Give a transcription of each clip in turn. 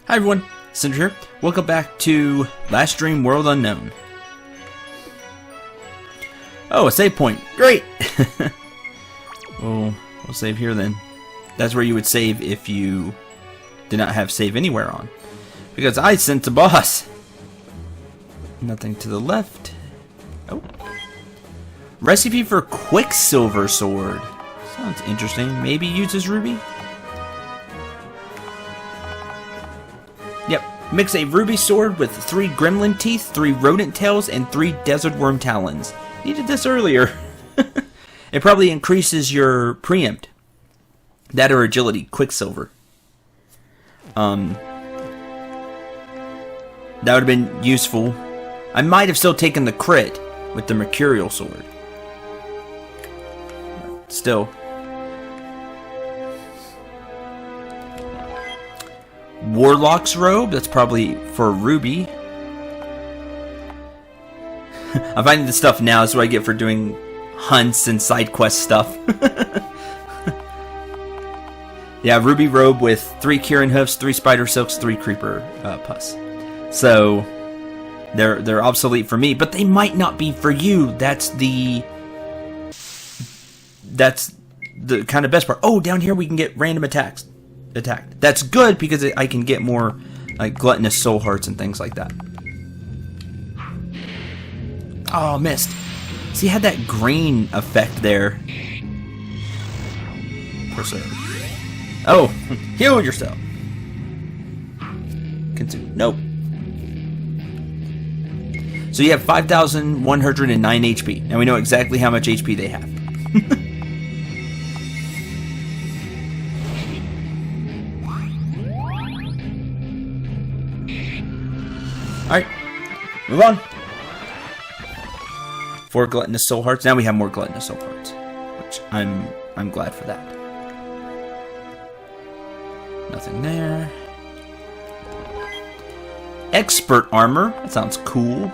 Hi everyone, Cendril here. Welcome back to Last Dream World Unknown. Oh, a save point. Great! We'll save here then. That's where you would save if you did not have save anywhere on. Because I sent a boss. Nothing to the left. Oh. Recipe for Quicksilver Sword. Sounds interesting. Maybe uses ruby? Yep. Mix a ruby sword with 3 gremlin teeth, 3 rodent tails, and 3 desert worm talons. Needed this earlier. It probably increases your preempt. That or agility. Quicksilver. That would have been useful. I might have still taken the crit with the mercurial sword. Still. Warlock's robe, that's probably for ruby. I'm finding this stuff now, is what I get for doing hunts and side quest stuff. Yeah, ruby robe with 3 Kieran hoofs, 3 spider silks, 3 creeper pus. So they're obsolete for me, but they might not be for you. That's the kind of best part. Oh, down here we can get random attacks. That's good because I can get more like gluttonous soul hearts and things like that. Oh, missed. See, it had that green effect there. Preserve. Oh, heal yourself. Consume. Nope. So you have 5,109 HP. Now we know exactly how much HP they have. Alright, move on. 4 gluttonous soul hearts. Now we have more gluttonous soul hearts, which I'm glad for that. Nothing there. Expert armor. That sounds cool.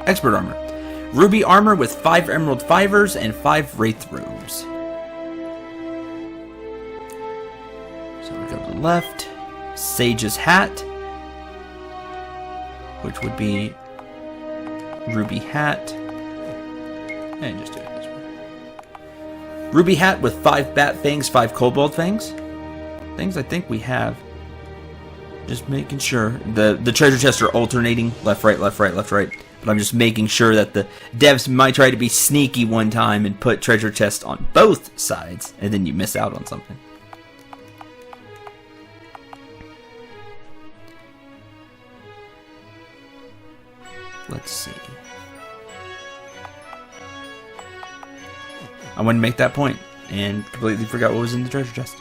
Expert armor. Ruby armor with 5 emerald fivers and 5 wraith robes. So we go to the left. Sage's hat, which would be ruby hat. And just do it this way. Ruby hat with 5 bat fangs, 5 kobold fangs. Things I think we have. Just making sure. The treasure chests are alternating. Left, right, left, right, left, right. But I'm just making sure that the devs might try to be sneaky one time and put treasure chests on both sides. And then you miss out on something. Let's see. I wanted to make that point and completely forgot what was in the treasure chest.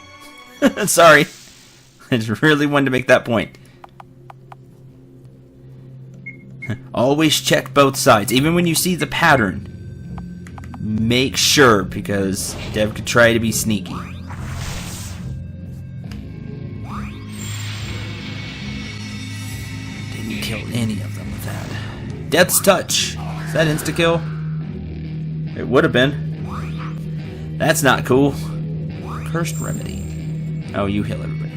Sorry. I just really wanted to make that point. Always check both sides. Even when you see the pattern, make sure, because Dev could try to be sneaky. Didn't kill any of them with that. Death's Touch. Is that insta-kill? It would have been. That's not cool. Cursed Remedy. Oh, you heal everybody.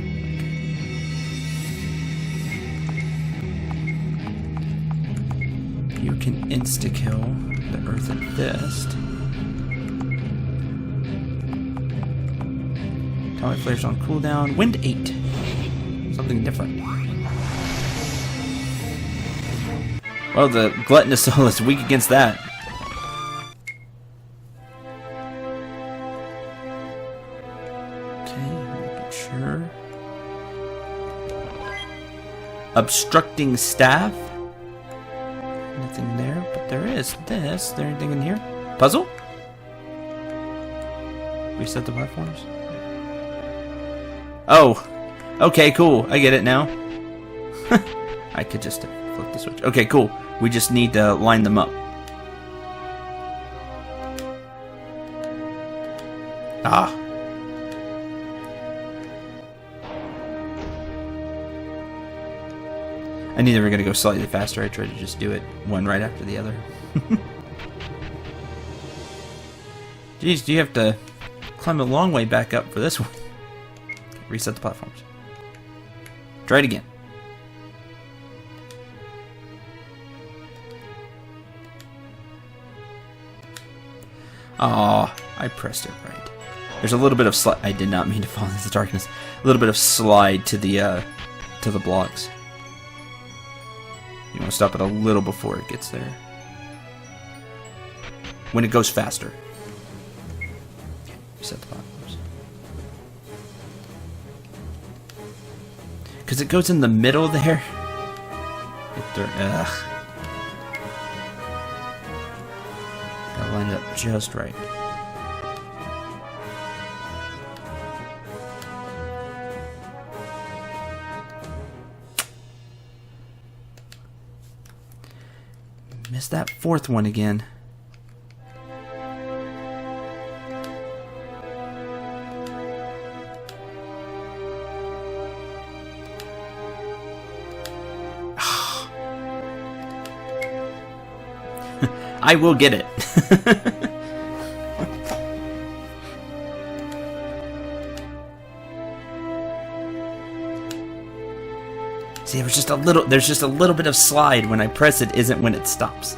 Okay. You can insta-kill the Earthen Fist. Atomic Flare's on cooldown. Wind 8. Something different. Well, the gluttonous soul is weak against that. Okay, making sure. Obstructing staff. Nothing there, but there is this. Is there anything in here? Puzzle? Reset the platforms. Oh, okay, cool. I get it now. I could just flip the switch. Okay, cool. We just need to line them up. Ah. I knew they were going to go slightly faster. I tried to just do it one right after the other. Jeez, do you have to climb a long way back up for this one? Reset the platforms. Try it again. Aw, I pressed it right. There's a little bit of slide. I did not mean to fall into the darkness. A little bit of slide to the blocks. You want to stop it a little before it gets there. When it goes faster. Reset the platforms. Because it goes in the middle there. Ugh. Gotta line it up just right. Missed that fourth one again. I will get it. See, there's just a little bit of slide when I press it, isn't when it stops.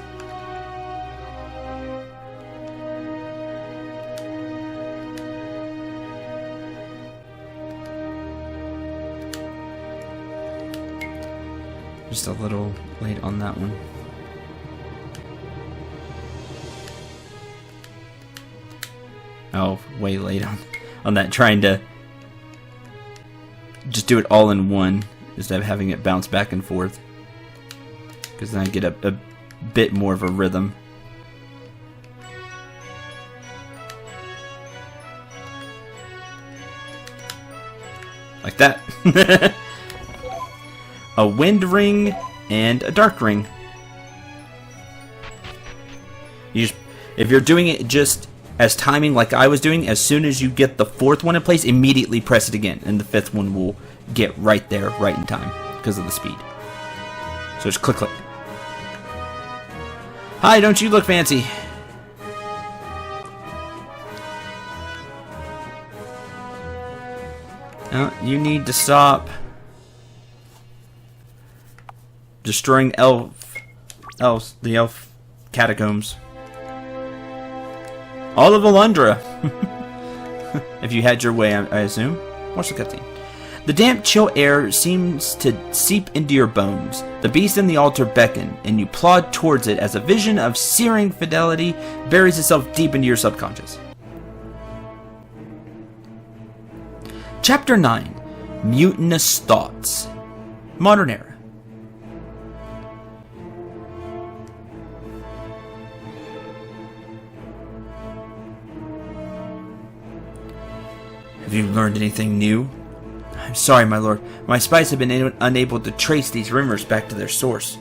Just a little late on that one. Oh, way late on that, trying to just do it all in one instead of having it bounce back and forth. Because then I get a bit more of a rhythm. Like that. A wind ring and a dark ring. If you're doing it just as timing like I was doing, as soon as you get the fourth one in place, immediately press it again, and the fifth one will get right there, right in time, because of the speed. So just click, click. Hi, don't you look fancy? You need to stop destroying the elf catacombs. All of Volundra. If you had your way, I assume. Watch the cutscene. The damp, chill air seems to seep into your bones. The beast in the altar beckon, and you plod towards it as a vision of searing fidelity buries itself deep into your subconscious. Chapter 9. Mutinous Thoughts. Modern Era. Have you learned anything new? I'm sorry, my lord. My spies have been unable to trace these rumors back to their source.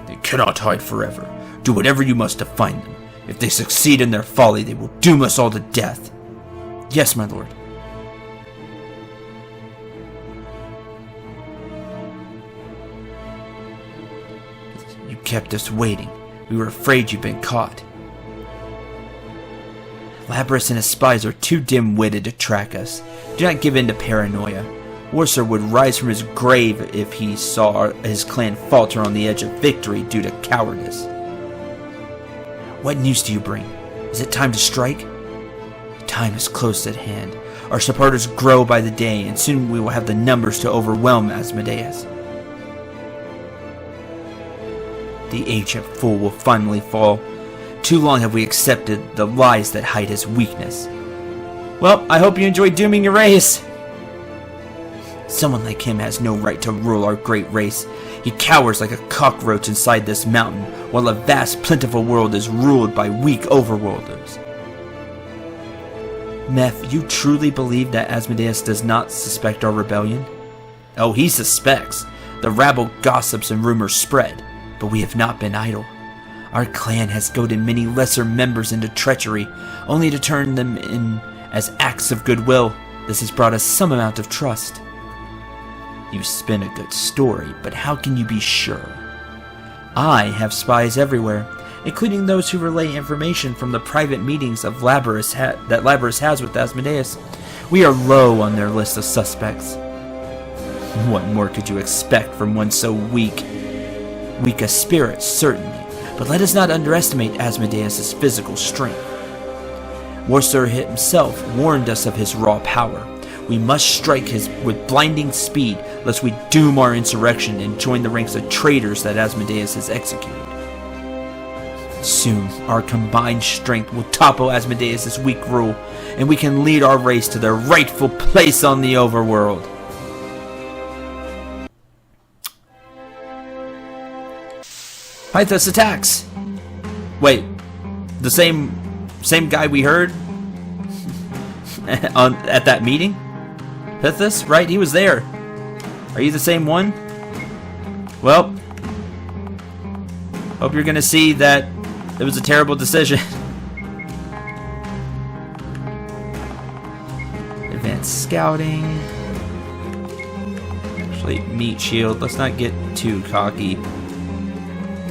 They cannot hide forever. Do whatever you must to find them. If they succeed in their folly, they will doom us all to death. Yes, my lord. You kept us waiting. We were afraid you'd been caught. Labrys and his spies are too dim-witted to track us. Do not give in to paranoia. Worcester would rise from his grave if he saw his clan falter on the edge of victory due to cowardice. What news do you bring? Is it time to strike? The time is close at hand. Our supporters grow by the day, and soon we will have the numbers to overwhelm Asmodeus. The ancient fool will finally fall. Too long have we accepted the lies that hide his weakness. Well, I hope you enjoyed dooming your race. Someone like him has no right to rule our great race. He cowers like a cockroach inside this mountain, while a vast, plentiful world is ruled by weak overworlders. Meph, you truly believe that Asmodeus does not suspect our rebellion? Oh, he suspects. The rabble gossips and rumors spread, but we have not been idle. Our clan has goaded many lesser members into treachery, only to turn them in as acts of goodwill. This has brought us some amount of trust. You spin a good story, but how can you be sure? I have spies everywhere, including those who relay information from the private meetings of that Labrys has with Asmodeus. We are low on their list of suspects. What more could you expect from one so weak? Weak of spirit, certainly, but let us not underestimate Asmodeus' physical strength. Warsur himself warned us of his raw power. We must strike with blinding speed, lest we doom our insurrection and join the ranks of traitors that Asmodeus has executed. Soon, our combined strength will topple Asmodeus' weak rule, and we can lead our race to their rightful place on the overworld. Pythos attacks! Wait, the same guy we heard at that meeting? Pythos, right? He was there. Are you the same one? Well, hope you're gonna see that it was a terrible decision. Advanced scouting. Actually, meat shield. Let's not get too cocky.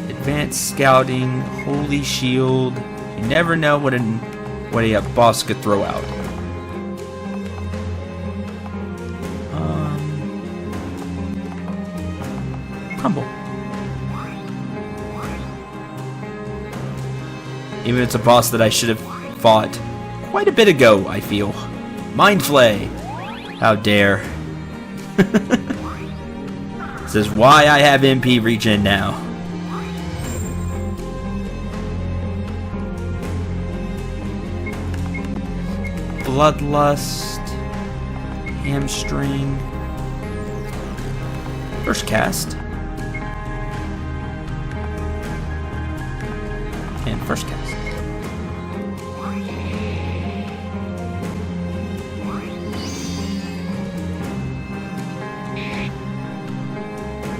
Advanced scouting, holy shield. You never know what a boss could throw out. Humble. Even if it's a boss that I should have fought quite a bit ago, I feel. Mind Flay. How dare. This is why I have MP regen now. Bloodlust. Hamstring. First cast. And first cast.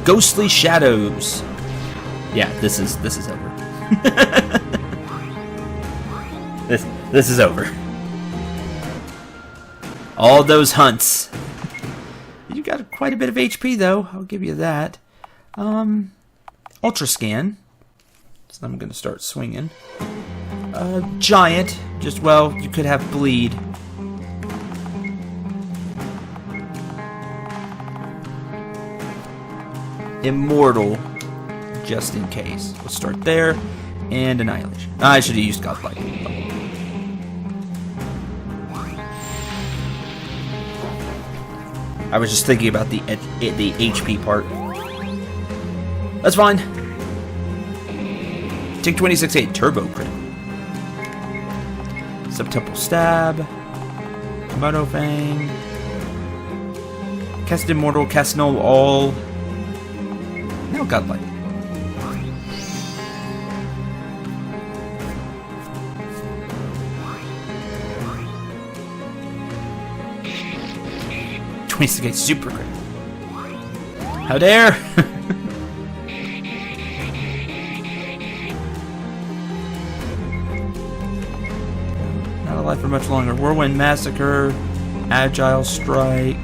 Ghostly Shadows. Yeah, this is over. this is over. All those hunts. You got quite a bit of HP though, I'll give you that. Ultra Scan. So I'm gonna start swinging. Giant, just well, you could have bleed. Immortal, just in case. We'll start there, and Annihilation. I should have used Godlike. I was just thinking about the HP part. That's fine. Take 26-8 Turbo Crit. Subtemporal Stab. Komodo Fang. Cast Immortal, cast Null All. Now Godlike. Super Crit. How dare! Not alive for much longer. Whirlwind Massacre. Agile Strike.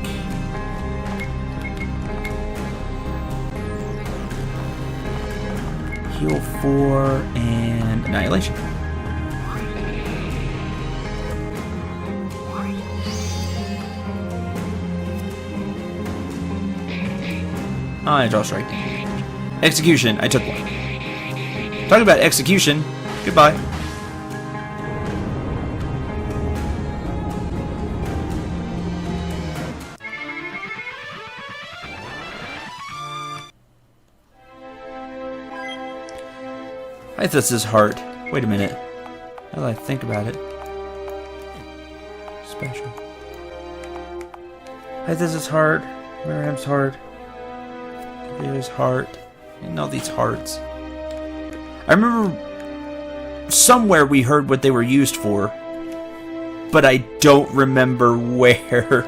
Heal 4 and Annihilation. I draw strike. Execution. I took one. Talking about execution. Goodbye. Pythos' heart. Wait a minute. Now that I think about it. Special. Pythos' heart. Miriam's heart. There's heart. And all these hearts. I remember somewhere we heard what they were used for, but I don't remember where.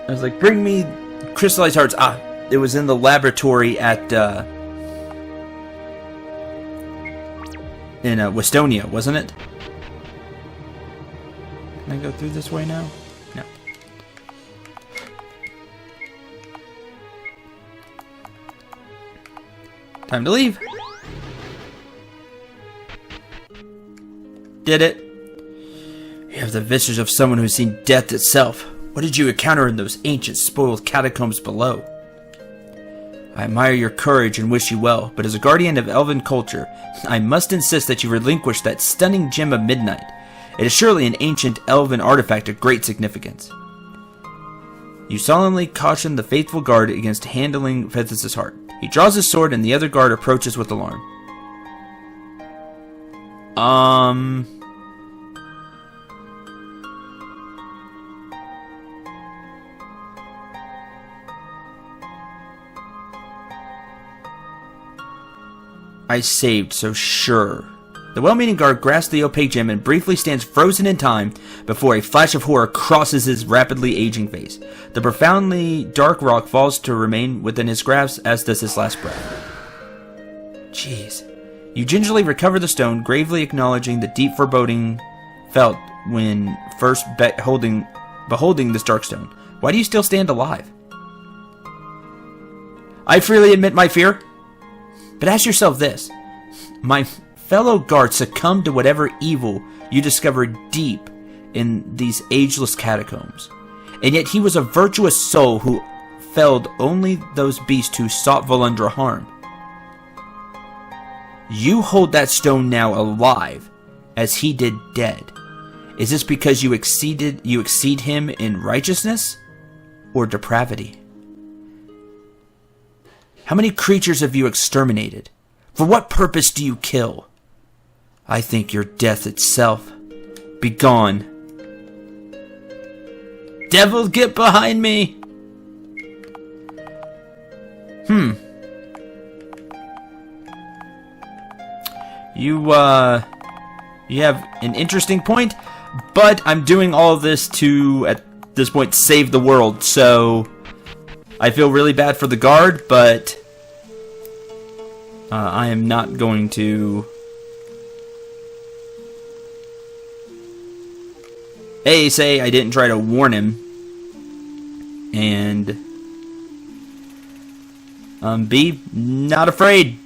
I was like, bring me crystallized hearts. Ah, it was in the laboratory at in Westonia, wasn't it? Can I go through this way now? No. Time to leave. did it. You have the visage of someone who's seen death itself. What did you encounter in those ancient, spoiled catacombs below? I admire your courage and wish you well, but as a guardian of elven culture, I must insist that you relinquish that stunning gem of midnight. It is surely an ancient elven artifact of great significance. You solemnly caution the faithful guard against handling Fethus' heart. He draws his sword and the other guard approaches with alarm. I saved, so sure. The well-meaning guard grasps the opaque gem and briefly stands frozen in time before a flash of horror crosses his rapidly aging face. The profoundly dark rock falls to remain within his grasp, as does his last breath. Jeez. You gingerly recover the stone, gravely acknowledging the deep foreboding felt when first beholding this dark stone. Why do you still stand alive? I freely admit my fear. But ask yourself this. My fellow guard succumbed to whatever evil you discovered deep in these ageless catacombs. And yet he was a virtuous soul who felled only those beasts who sought Volundra harm. You hold that stone now alive, as he did dead. Is this because you exceed him in righteousness or depravity? How many creatures have you exterminated? For what purpose do you kill? I think you're death itself. Begone. Devil, get behind me! You have an interesting point, but I'm doing all of this to, at this point, save the world, so I feel really bad for the guard, but I am not going to A, say I didn't try to warn him, and B, not afraid.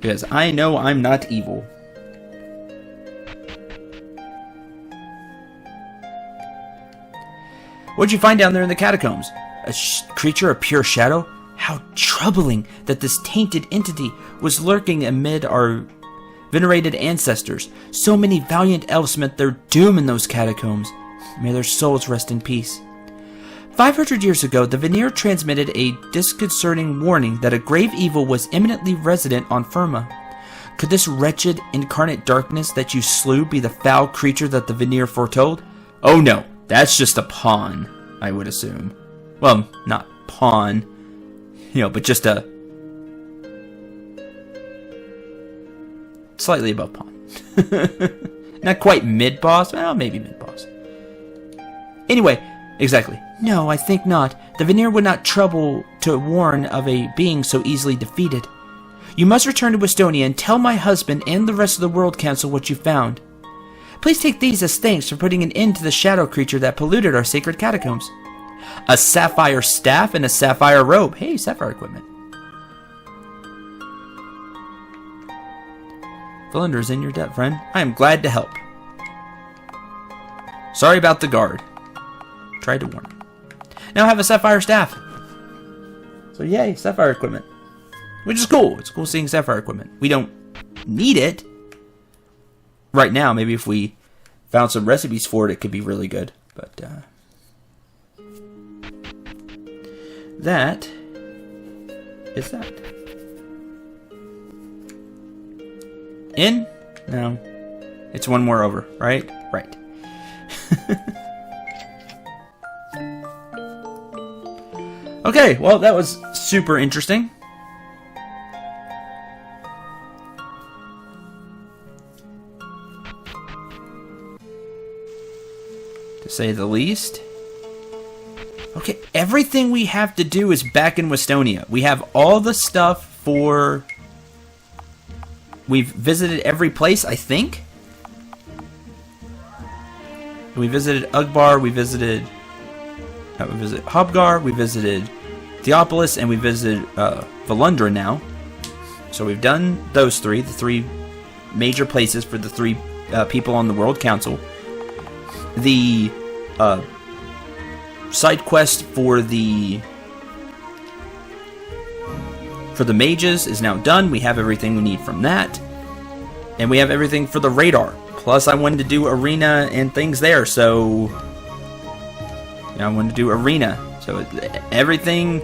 Because I know I'm not evil. What'd you find down there in the catacombs? A creature of pure shadow? How troubling that this tainted entity was lurking amid our venerated ancestors. So many valiant elves met their doom in those catacombs. May their souls rest in peace. 500 years ago, the Veneer transmitted a disconcerting warning that a grave evil was imminently resident on Firma. Could this wretched incarnate darkness that you slew be the foul creature that the Veneer foretold? Oh no, that's just a pawn, I would assume. Well, not pawn, but just a slightly above pawn. Not quite mid-boss, well, maybe mid-boss. Anyway, exactly. No, I think not. The Veneer would not trouble to warn of a being so easily defeated. You must return to Westonia and tell my husband and the rest of the World Council what you found. Please take these as thanks for putting an end to the shadow creature that polluted our sacred catacombs. A sapphire staff and a sapphire robe. Hey, sapphire equipment. Volundra is in your debt, friend. I am glad to help. Sorry about the guard. Tried to warn him. Now I have a sapphire staff. So yay, sapphire equipment. Which is cool. It's cool seeing sapphire equipment. We don't need it right now. Maybe if we found some recipes for it, it could be really good. But that is that. In? No. It's one more over, right? Right. Okay, well, that was super interesting. To say the least. Okay, everything we have to do is back in Westonia. We have all the stuff for... We've visited every place, I think. We visited Ugbar, we visited Hobgar, we visited Theopolis, and we visited Volundra now. So we've done those three, the three major places for the three people on the World Council. The side quest for the mages is now done. We have everything we need from that. And we have everything for the radar. Plus, I wanted to do arena and things there, so... I wanted to do arena. So, everything...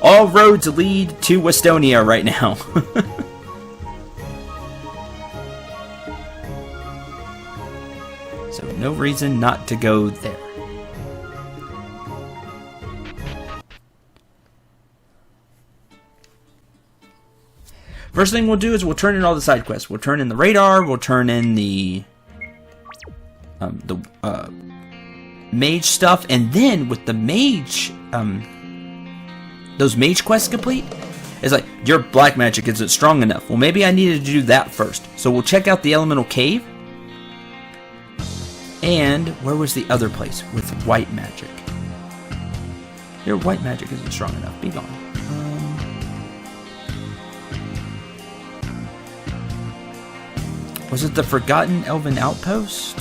All roads lead to Westonia right now. So, no reason not to go there. First thing we'll do is we'll turn in all the side quests. We'll turn in the radar. We'll turn in the mage stuff, and then with the mage, those mage quests complete, it's like your black magic isn't strong enough. Well, maybe I needed to do that first. So we'll check out the elemental cave. And where was the other place with white magic? Your white magic isn't strong enough. Be gone. Was it the Forgotten Elven Outpost?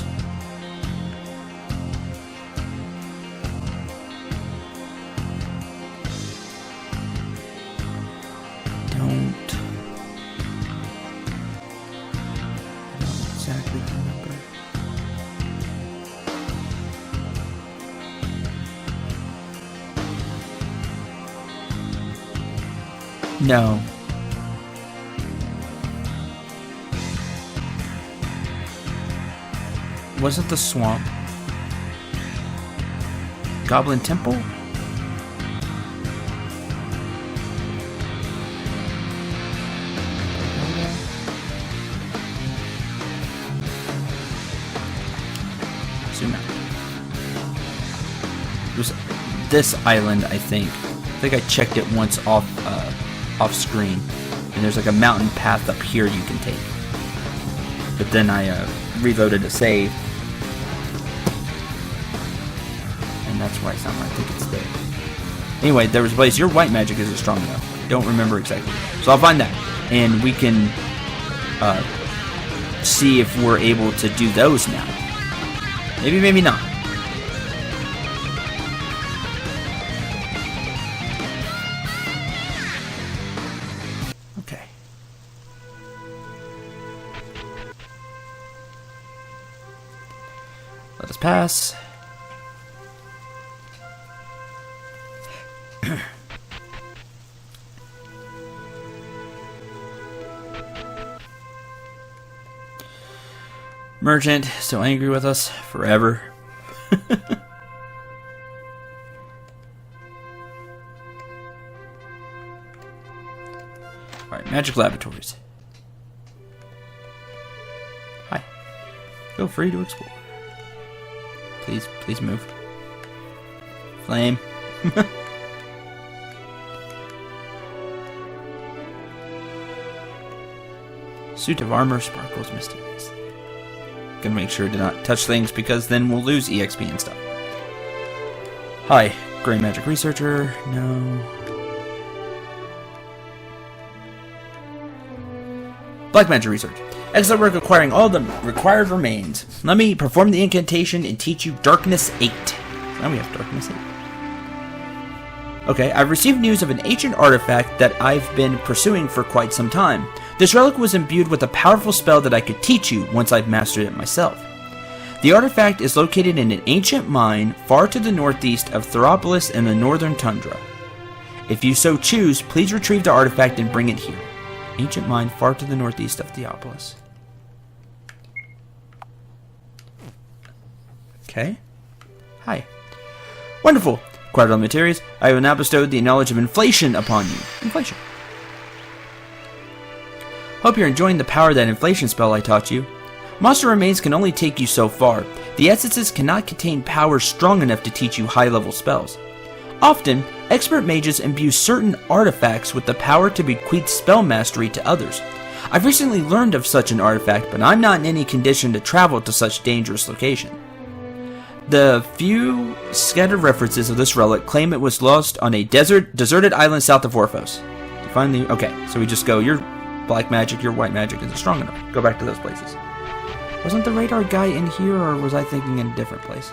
I don't exactly remember. No. Wasn't the swamp Goblin Temple? Zoom out. It was this island, I think. I think I checked it once off screen, and there's like a mountain path up here you can take. But then I reloaded to save. That's why I think it's there. Anyway, there was a place. Your white magic isn't strong enough. I don't remember exactly. So I'll find that. And we can see if we're able to do those now. Maybe, maybe not. Okay. Let us pass. Merchant, still angry with us forever. Alright, Magic Laboratories. Hi. Feel free to explore. Please move. Flame. Suit of armor sparkles mysteriously. Gonna make sure to not touch things because then we'll lose EXP and stuff. Hi, Gray Magic Researcher. No. Black Magic Research. Excellent work acquiring all the required remains. Let me perform the incantation and teach you Darkness 8. Now we have Darkness 8. Okay, I've received news of an ancient artifact that I've been pursuing for quite some time. This relic was imbued with a powerful spell that I could teach you once I've mastered it myself. The artifact is located in an ancient mine far to the northeast of Theopolis in the northern tundra. If you so choose, please retrieve the artifact and bring it here. Ancient mine far to the northeast of Theopolis. Okay. Hi. Wonderful. Acquired all materials. I will now bestow the knowledge of inflation upon you. Inflation. Hope you're enjoying the power of that inflation spell I taught you. Monster remains can only take you so far. The essences cannot contain power strong enough to teach you high-level spells. Often, expert mages imbue certain artifacts with the power to bequeath spell mastery to others. I've recently learned of such an artifact, but I'm not in any condition to travel to such dangerous location. The few scattered references of this relic claim it was lost on a deserted island south of Orphos. You find the... Okay, so we just go, your black magic, your white magic isn't strong enough. Go back to those places. Wasn't the radar guy in here, or was I thinking in a different place?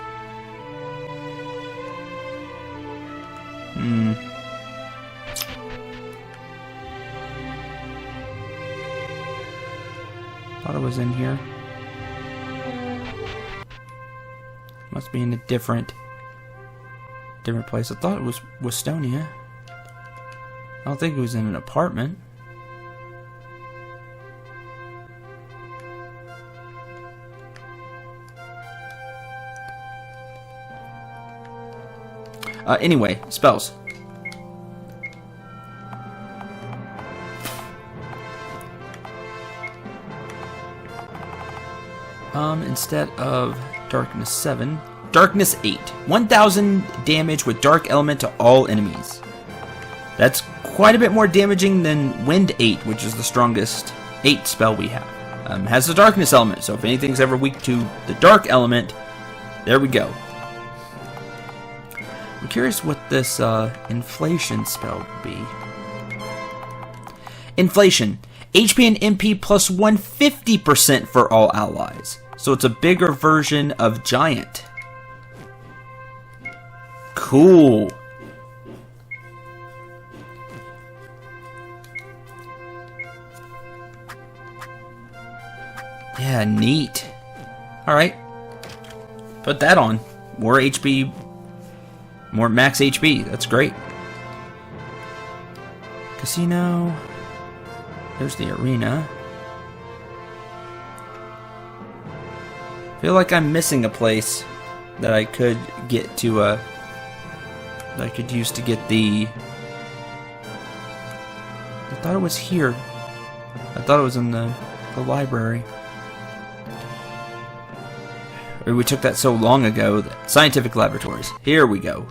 Thought it was in here. Must be in a different place. I thought it was Westonia. I don't think it was in an apartment. Anyway, spells. Instead of Darkness 7, Darkness 8. 1000 damage with Dark Element to all enemies. That's quite a bit more damaging than Wind 8, which is the strongest 8 spell we have. Has the Darkness Element, so if anything's ever weak to the Dark Element, there we go. I'm curious what this Inflation spell would be. Inflation. HP and MP plus 150% for all allies. So it's a bigger version of Giant. Cool. Yeah, neat. Alright. Put that on. More HP. More max HP. That's great. Casino. There's the arena. Feel like I'm missing a place that I could get to, that I could use to get the... I thought it was here. I thought it was in the library. Or we took that so long ago. Scientific laboratories. Here we go.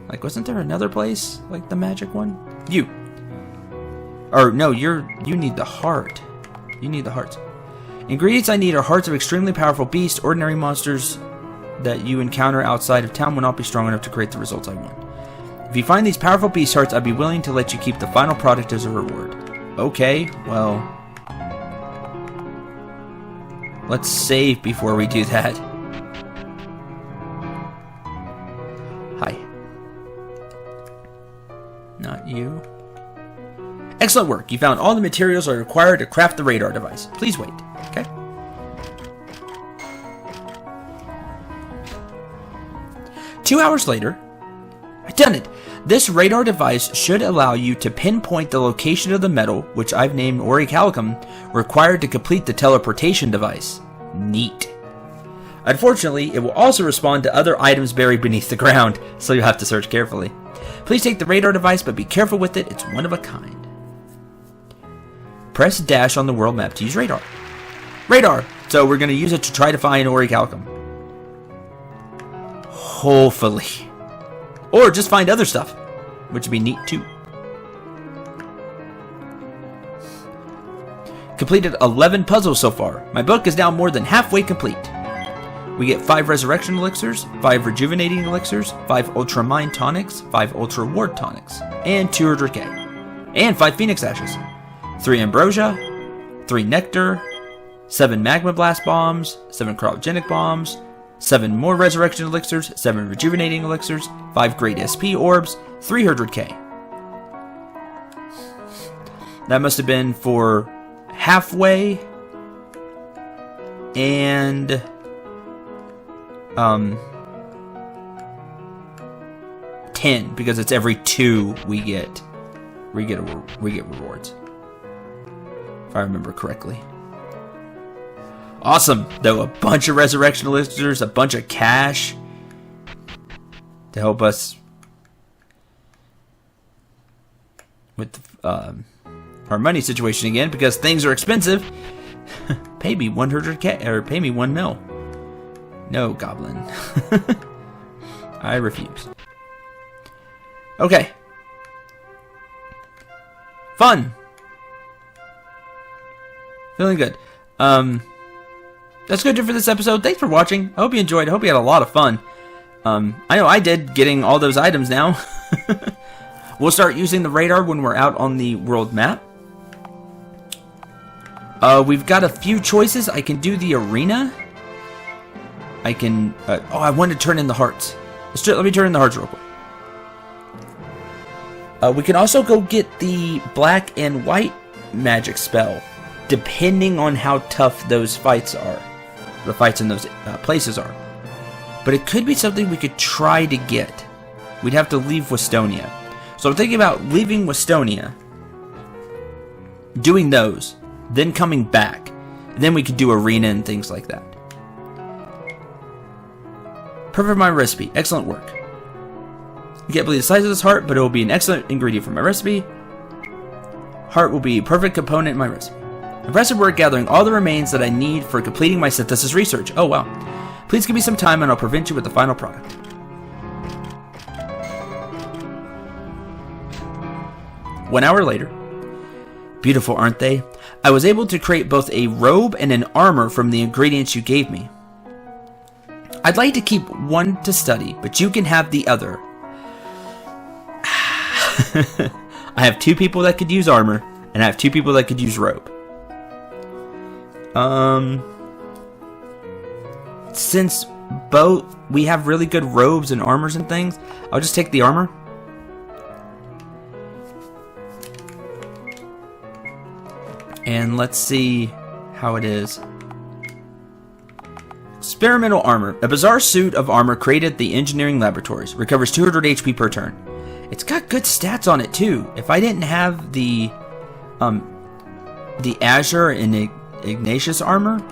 Like, wasn't there another place? Like the magic one? You. Or, no, you need the heart. You need the hearts. Ingredients I need are hearts of extremely powerful beasts. Ordinary monsters that you encounter outside of town will not be strong enough to create the results I want. If you find these powerful beast hearts, I'd be willing to let you keep the final product as a reward. Okay, well... let's save before we do that. Hi. Not you. Excellent work. You found all the materials are required to craft the radar device. Please wait. Okay. Two hours later, I've done it. This radar device should allow you to pinpoint the location of the metal, which I've named Orichalcum, required to complete the teleportation device. Neat. Unfortunately, it will also respond to other items buried beneath the ground, so you'll have to search carefully. Please take the radar device, but be careful with it. It's one of a kind. Press dash on the world map to use radar. Radar! So we're going to use it to try to find Orichalcum. Hopefully. Or just find other stuff, which would be neat too. Completed 11 puzzles so far. My book is now more than halfway complete. We get 5 resurrection elixirs, 5 rejuvenating elixirs, 5 ultra mind tonics, 5 ultra ward tonics, and 200k. And 5 phoenix ashes. 3 ambrosia, 3 nectar, 7 magma blast bombs, 7 cryogenic bombs, 7 more resurrection elixirs, 7 rejuvenating elixirs, 5 great SP orbs, 300k. That must have been for halfway and 10, because it's every 2 we get rewards, if I remember correctly. Awesome, though. A bunch of resurrection elixirs, a bunch of cash to help us with our money situation again, because things are expensive. Pay me 100k, or pay me 1 mil. No, goblin. I refuse. Okay. Fun. Feeling good. that's going to do it for this episode. Thanks for watching. I hope you enjoyed. I hope you had a lot of fun. I know I did, getting all those items now. We'll start using the radar when we're out on the world map. We've got a few choices. I can do the arena. I can... I want to turn in the hearts. Let me turn in the hearts real quick. We can also go get the black and white magic spell, depending on how tough those fights are. The fights in those places are. But it could be something we could try to get. We'd have to leave Westonia. So I'm thinking about leaving Westonia, doing those, then coming back. Then we could do arena and things like that. Perfect my recipe. Excellent work. You can't believe the size of this heart, but it will be an excellent ingredient for my recipe. Heart will be a perfect component in my recipe. Impressive work gathering all the remains that I need for completing my synthesis research. Oh wow. Please give me some time and I'll present you with the final product. One hour later. Beautiful, aren't they? I was able to create both a robe and an armor from the ingredients you gave me. I'd like to keep one to study, but you can have the other. I have 2 people that could use armor, and I have 2 people that could use robe. Since both we have really good robes and armors and things, I'll just take the armor. And let's see how it is. Experimental armor. A bizarre suit of armor created at the engineering laboratories. Recovers 200 HP per turn. It's got good stats on it too. If I didn't have the Azure and Ignatius armor,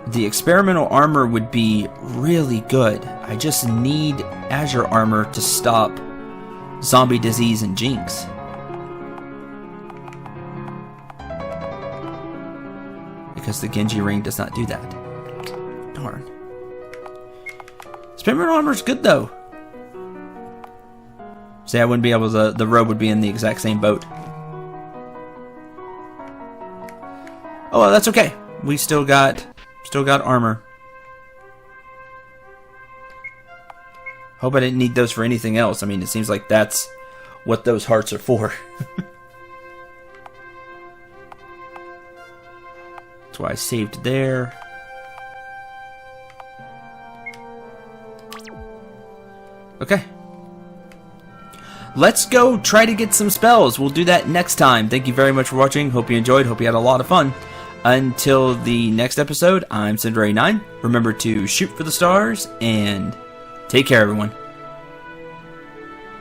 the experimental armor would be really good. I just need Azure armor to stop zombie disease and jinx. Because the Genji ring does not do that. Darn. Experimental armor is good though. See, I wouldn't be able to. The robe would be in the exact same boat. Oh well, that's okay. We still got armor. Hope I didn't need those for anything else. I mean, it seems like that's what those hearts are for. That's why I saved there. Okay. Let's go try to get some spells. We'll do that next time. Thank you very much for watching. Hope you enjoyed. Hope you had a lot of fun. Until the next episode, I'm Cendril 9. Remember to shoot for the stars and take care, everyone.